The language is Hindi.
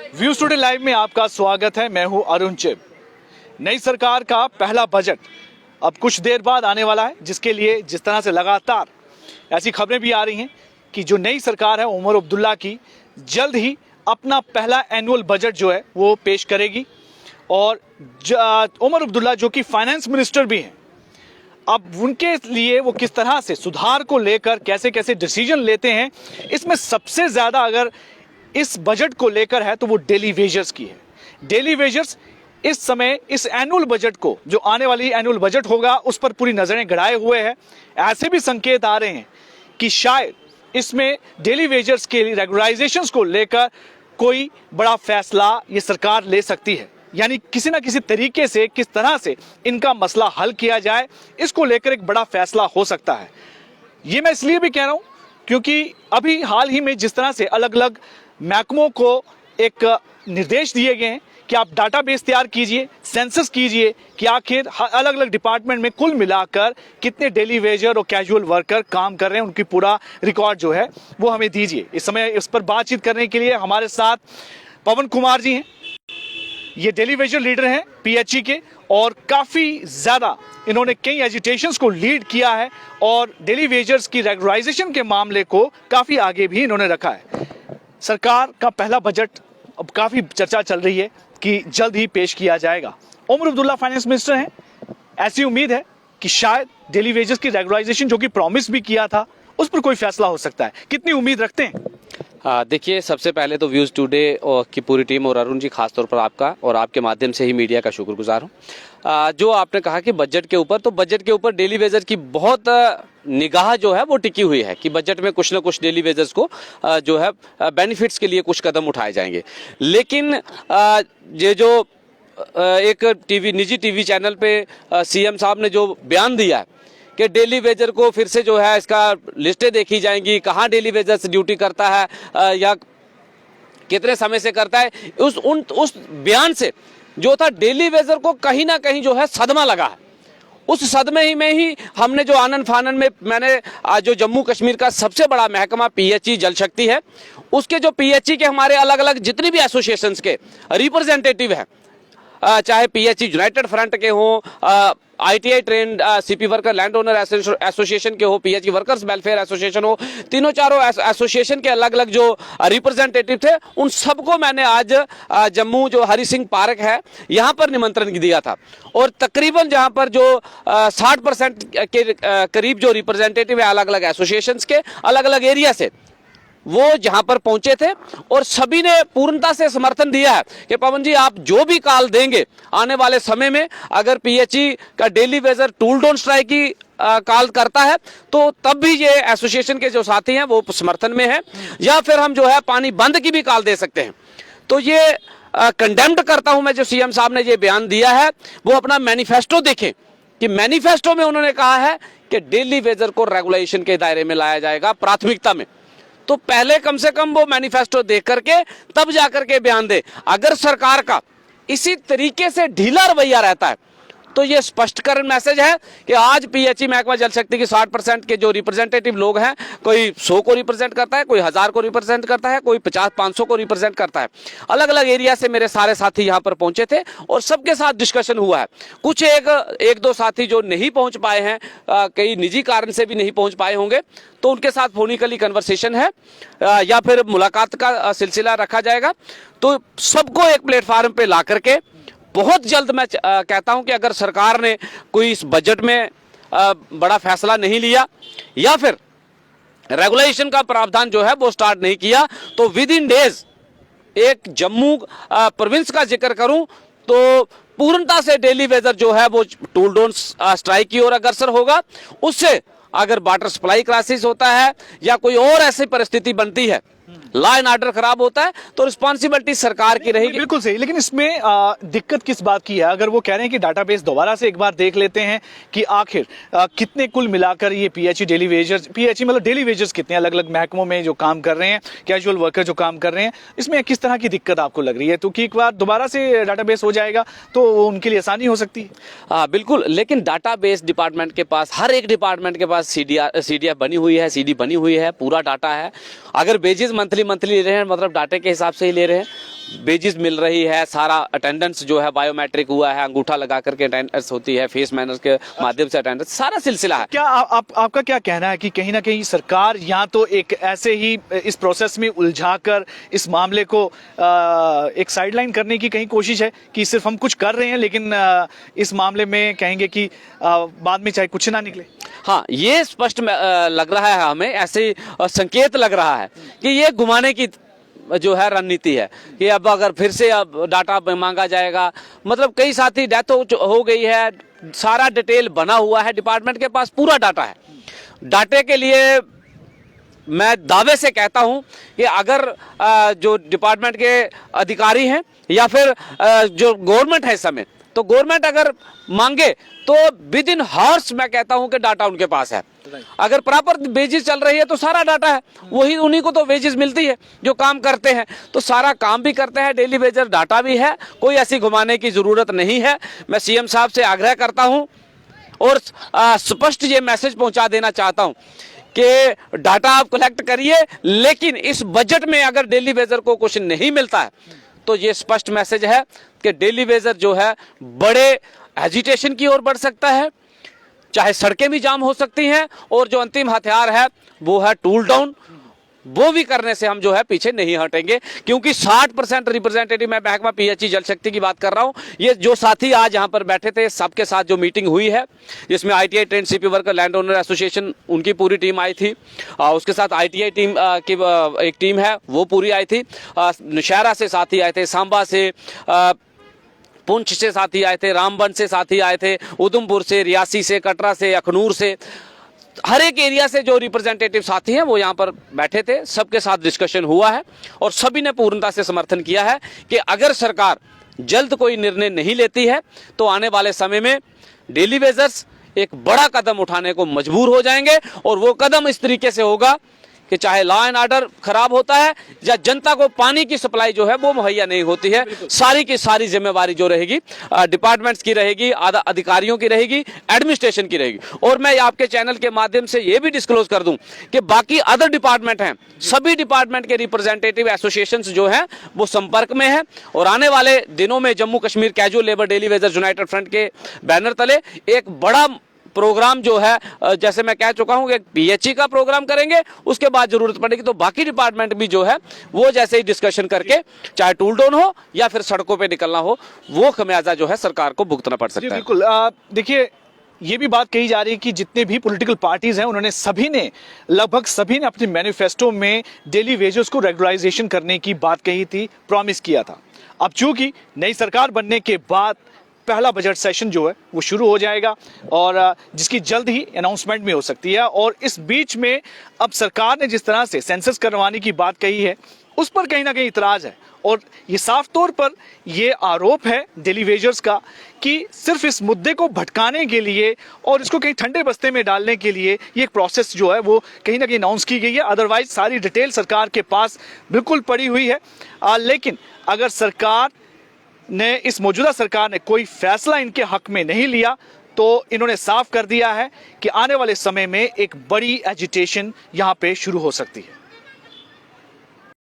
व्यूज टुडे लाइव में आपका स्वागत है। मैं हूं अरुण चिब। नई सरकार का पहला बजट अब कुछ देर बाद आने वाला है, जिसके लिए जिस तरह से लगातार ऐसी खबरें भी आ रही हैं कि जो नई सरकार है उमर अब्दुल्ला की जल्द ही अपना पहला एनुअल बजट जो है वो पेश करेगी। और उमर अब्दुल्ला जो कि फाइनेंस मिनिस्टर भी हैं, अब उनके लिए वो किस तरह से सुधार को लेकर कैसे कैसे डिसीजन लेते हैं, इसमें सबसे ज़्यादा अगर इस बजट को लेकर है तो वो डेली वेजर्स की है। डेली वेजर्स इस समय इस एनुअल बजट को, जो आने वाली एनुअल बजट होगा, उस पर पूरी नजरें गड़ाए हुए हैं। ऐसे भी संकेत आ रहे हैं कि शायद इसमें डेली वेजर्स के रेगुलराइजेशंस को लेकर कोई बड़ा फैसला ये सरकार ले सकती है, यानी किसी ना किसी तरीके से किस तरह से इनका मसला हल किया जाए, इसको लेकर एक बड़ा फैसला हो सकता है। ये मैं इसलिए भी कह रहा हूं क्योंकि अभी हाल ही में जिस तरह से अलग अलग महकमों को एक निर्देश दिए गए हैं कि आप डाटाबेस तैयार कीजिए, सेंसस कीजिए कि आखिर अलग अलग डिपार्टमेंट में कुल मिलाकर कितने डेली वेजर और कैजुअल वर्कर काम कर रहे हैं, उनकी पूरा रिकॉर्ड जो है वो हमें दीजिए। इस समय इस पर बातचीत करने के लिए हमारे साथ पवन कुमार जी हैं। ये डेली वेजर लीडर हैं पीएचई के, और काफ़ी ज़्यादा इन्होंने कई एजिटेशंस को लीड किया है और डेली वेजर्स की रेगुलराइजेशन के मामले को काफ़ी आगे भी इन्होंने रखा है। सरकार का पहला बजट अब काफ़ी चर्चा चल रही है कि जल्द ही पेश किया जाएगा। उमर अब्दुल्ला फाइनेंस मिनिस्टर हैं, ऐसी उम्मीद है कि शायद डेली वेजर्स की रेगुलराइजेशन जो कि प्रॉमिस भी किया था उस पर कोई फैसला हो सकता है। कितनी उम्मीद रखते हैं? देखिए, सबसे पहले तो व्यूज़ टुडे की पूरी टीम और अरुण जी खासतौर पर आपका और आपके माध्यम से ही मीडिया का शुक्रगुजार हूँ। जो आपने कहा कि बजट के ऊपर, तो बजट के ऊपर डेली वेजर की बहुत निगाह जो है वो टिकी हुई है कि बजट में कुछ ना कुछ डेली वेजर्स को जो है बेनिफिट्स के लिए कुछ कदम उठाए जाएंगे। लेकिन ये जो एक निजी टीवी चैनल पे सीएम साहब ने जो बयान दिया है कि डेली वेजर को फिर से जो है इसका लिस्टें देखी जाएंगी, कहाँ डेली वेजर ड्यूटी करता है या कितने समय से करता है, उस बयान से जो था डेली वेजर को कहीं ना कहीं जो है सदमा लगा है। उस सदमे में ही हमने जो आनन फानन में मैंने जो जम्मू कश्मीर का सबसे बड़ा महकमा पीएचई जल शक्ति है, उसके जो पीएचई के हमारे अलग अलग जितनी भी एसोसिएशंस के रिप्रेजेंटेटिव हैं, चाहे पीएचई यूनाइटेड फ्रंट के हों, ITI trend CP worker land owner association के हो, पीएचई वर्कर्स वेलफेयर एसोसिएशन हो, तीनों चारों एसोसिएशन के अलग अलग जो रिप्रेजेंटेटिव थे, उन सबको मैंने आज जम्मू जो हरि सिंह पार्क है यहाँ पर निमंत्रण दिया था। और तकरीबन जहाँ पर जो 60% के करीब जो रिप्रेजेंटेटिव है अलग अलग एसोसिएशंस के अलग अलग एरिया से, वो जहां पर पहुंचे थे और सभी ने पूर्णता से समर्थन दिया है कि पवन जी आप जो भी कॉल देंगे आने वाले समय में, अगर पीएचई का daily Vaser tool don't strike की कॉल करता है तो तब भी ये एसोसिएशन के जो साथी हैं वो समर्थन में है, या फिर हम जो है पानी बंद की भी कॉल दे सकते हैं। तो ये कंडेम्ड करता हूं मैं जो सीएम साहब ने ये बयान दिया है। वो अपना मैनिफेस्टो देखें कि मैनिफेस्टो में उन्होंने कहा है कि डेली वेजर को रेगुलेशन के दायरे में लाया जाएगा प्राथमिकता में। तो पहले कम से कम वो मैनिफेस्टो देख करके तब जाकर के बयान दे। अगर सरकार का इसी तरीके से ढीला रवैया रहता है तो ये स्पष्टीकरण मैसेज है कि आज पीएचई महकमा जल शक्ति के 60% के जो रिप्रेजेंटेटिव लोग हैं, कोई 100 को रिप्रेजेंट करता है, कोई 1000 को रिप्रेजेंट करता है, कोई 50-500 को रिप्रेजेंट करता है। अलग अलग एरिया से मेरे सारे साथी यहाँ पर पहुंचे थे और सबके साथ डिस्कशन हुआ है। कुछ एक दो साथी जो नहीं पहुंच पाए हैं, कई निजी कारण से भी नहीं पहुंच पाए होंगे, तो उनके साथ फोनिकली कन्वर्सेशन है या फिर मुलाकात का सिलसिला रखा जाएगा। तो सबको एक प्लेटफार्म पे ला करके बहुत जल्द मैं कहता हूं कि अगर सरकार ने कोई इस बजट में बड़ा फैसला नहीं लिया या फिर रेगुलेशन का प्रावधान जो है वो स्टार्ट नहीं किया, तो विद इन डेज एक जम्मू प्रोविंस का जिक्र करूं तो पूर्णता से डेली वेजर जो है वो टूल डोंट स्ट्राइक की ओर अग्रसर होगा। उससे अगर वाटर सप्लाई क्राइसिस होता है या कोई और ऐसी परिस्थिति बनती है, लॉ एंड ऑर्डर खराब होता है, तो रिस्पॉन्सिबिलिटी सरकार की रहेगी। बिल्कुल सही, लेकिन इसमें दिक्कत किस बात की है? अगर वो कह रहे हैं कि डाटाबेस दोबारा से एक बार देख लेते हैं कि आखिर कितने कुल मिलाकर ये पीएचई डेली वेजर्स, पीएचई मतलब डेली वेजर्स कितने अलग अलग महकमों में जो काम कर रहे हैं, कैजुअल वर्कर जो काम कर रहे हैं, इसमें किस तरह की दिक्कत आपको लग रही है? तो कि एक बार दोबारा से डाटाबेस हो जाएगा तो उनके लिए आसानी हो सकती है। बिल्कुल, लेकिन डाटाबेस डिपार्टमेंट के पास, हर एक डिपार्टमेंट के पास सीडीएफ बनी हुई है, सीडी बनी हुई है, पूरा डाटा है। अगर बेजिस मंथली ले रहे हैं, मतलब डाटे के हिसाब से ही ले रहे हैं, बेजिस मिल रही है, सारा अटेंडेंस जो है बायोमेट्रिक हुआ है, अंगूठा लगा करके अटेंडेंस होती है, फेस मैनर्स के माध्यम से अटेंडेंस, सारा सिलसिला है। क्या आपका क्या कहना है कि कहीं ना कहीं सरकार या तो एक ऐसे ही इस प्रोसेस में उलझाकर इस मामले को एक साइडलाइन करने की कहीं कोशिश है कि सिर्फ हम कुछ कर रहे हैं लेकिन इस मामले में कहेंगे कि बाद में चाहे कुछ ना निकले? हाँ, ये स्पष्ट लग रहा है हमें, ऐसे संकेत लग रहा है कि ये घुमाने की जो है रणनीति है कि अब अगर फिर से अब डाटा मांगा जाएगा, मतलब कई साथी डेथ हो गई है, सारा डिटेल बना हुआ है, डिपार्टमेंट के पास पूरा डाटा है। डाटे के लिए मैं दावे से कहता हूं कि अगर जो डिपार्टमेंट के अधिकारी हैं या फिर जो गवर्नमेंट है इस समय, तो गवर्नमेंट अगर मांगे तो विद इन हॉर्स मैं कहता हूं कि डाटा उनके पास है। अगर प्रॉपर वेजेस चल रही है तो सारा डाटा है, वही उन्हीं को तो वेजेस मिलती है जो काम करते हैं, तो सारा काम भी करते हैं, डेली वेजर डाटा भी है, कोई ऐसी घुमाने की जरूरत नहीं है। मैं सीएम साहब से आग्रह करता हूं और स्पष्ट ये मैसेज पहुंचा देना चाहता हूं कि डाटा आप कलेक्ट करिए, लेकिन इस बजट में अगर डेली वेजर को कुछ नहीं मिलता है तो ये स्पष्ट मैसेज है कि डेली वेजर जो है बड़े एजिटेशन की ओर बढ़ सकता है, चाहे सड़कें भी जाम हो सकती हैं, और जो अंतिम हथियार है वो है टूल डाउन, वो भी करने से हम जो है पीछे नहीं हटेंगे, क्योंकि 60% रिप्रेजेंटेटिव, मैं महकमा पीएचई जल शक्ति की बात कर रहा हूं, ये जो साथी आज यहां पर बैठे थे सबके साथ जो मीटिंग हुई है, जिसमें ITI train CP worker land owner association उनकी पूरी टीम आई थी, उसके साथ आईटीआई टीम की एक टीम है वो पूरी आई थी, नौशहरा से साथी आए थे, सांबा से, पुंछ से साथी आए थे, रामबन से साथी आए थे, उधमपुर से, रियासी से, कटरा से, अखनूर से, हर एक एरिया से जो रिप्रेजेंटेटिव साथी हैं वो यहाँ पर बैठे थे, सबके साथ डिस्कशन हुआ है और सभी ने पूर्णता से समर्थन किया है कि अगर सरकार जल्द कोई निर्णय नहीं लेती है तो आने वाले समय में डेली वेजर्स एक बड़ा कदम उठाने को मजबूर हो जाएंगे, और वो कदम इस तरीके से होगा कि चाहे लॉ एंड ऑर्डर खराब होता है या जनता को पानी की सप्लाई जो है वो मुहैया नहीं होती है, सारी की सारी जिम्मेवारी जो रहेगी डिपार्टमेंट्स की रहेगी, अधिकारियों की रहेगी, एडमिनिस्ट्रेशन की रहेगी। और मैं आपके चैनल के माध्यम से ये भी डिस्क्लोज कर दूं कि बाकी अदर डिपार्टमेंट हैं, सभी डिपार्टमेंट के रिप्रेजेंटेटिव एसोसिएशंस जो हैं वो संपर्क में है, और आने वाले दिनों में Jammu Kashmir casual labour daily Vaser United front के बैनर तले एक बड़ा प्रोग्राम जो है, जैसे मैं कह चुका हूं कि पीएचई का प्रोग्राम करेंगे, उसके बाद जरूरत पड़ेगी तो बाकी डिपार्टमेंट भी जो है वो जैसे ही डिस्कशन करके, चाहे टूल डाउन हो या फिर सड़कों पे निकलना हो, वो खमियाजा जो है सरकार को भुगतना पड़ सकता है। बिल्कुल, देखिए ये भी बात कही जा रही है कि जितने भी पॉलिटिकल पार्टीज हैं उन्होंने लगभग सभी ने अपने मैनिफेस्टो में डेली वेजेस को रेगुलराइजेशन करने की बात कही थी, प्रॉमिस किया था। अब चूंकि नई सरकार बनने के बाद पहला बजट सेशन जो है वो शुरू हो जाएगा और जिसकी जल्द ही अनाउंसमेंट भी हो सकती है, और इस बीच में अब सरकार ने जिस तरह से सेंसस करवाने की बात कही है उस पर कहीं ना कहीं इतराज है, और ये साफ तौर पर ये आरोप है डेली वेजर्स का कि सिर्फ इस मुद्दे को भटकाने के लिए और इसको कहीं ठंडे बस्ते में डालने के लिए ये एक प्रोसेस जो है वो कहीं ना कहीं अनाउंस की गई है। अदरवाइज सारी डिटेल सरकार के पास बिल्कुल पड़ी हुई है, लेकिन अगर इस मौजूदा सरकार ने कोई फैसला इनके हक में नहीं लिया तो इन्होंने साफ कर दिया है कि आने वाले समय में एक बड़ी एजिटेशन यहां पे शुरू हो सकती है।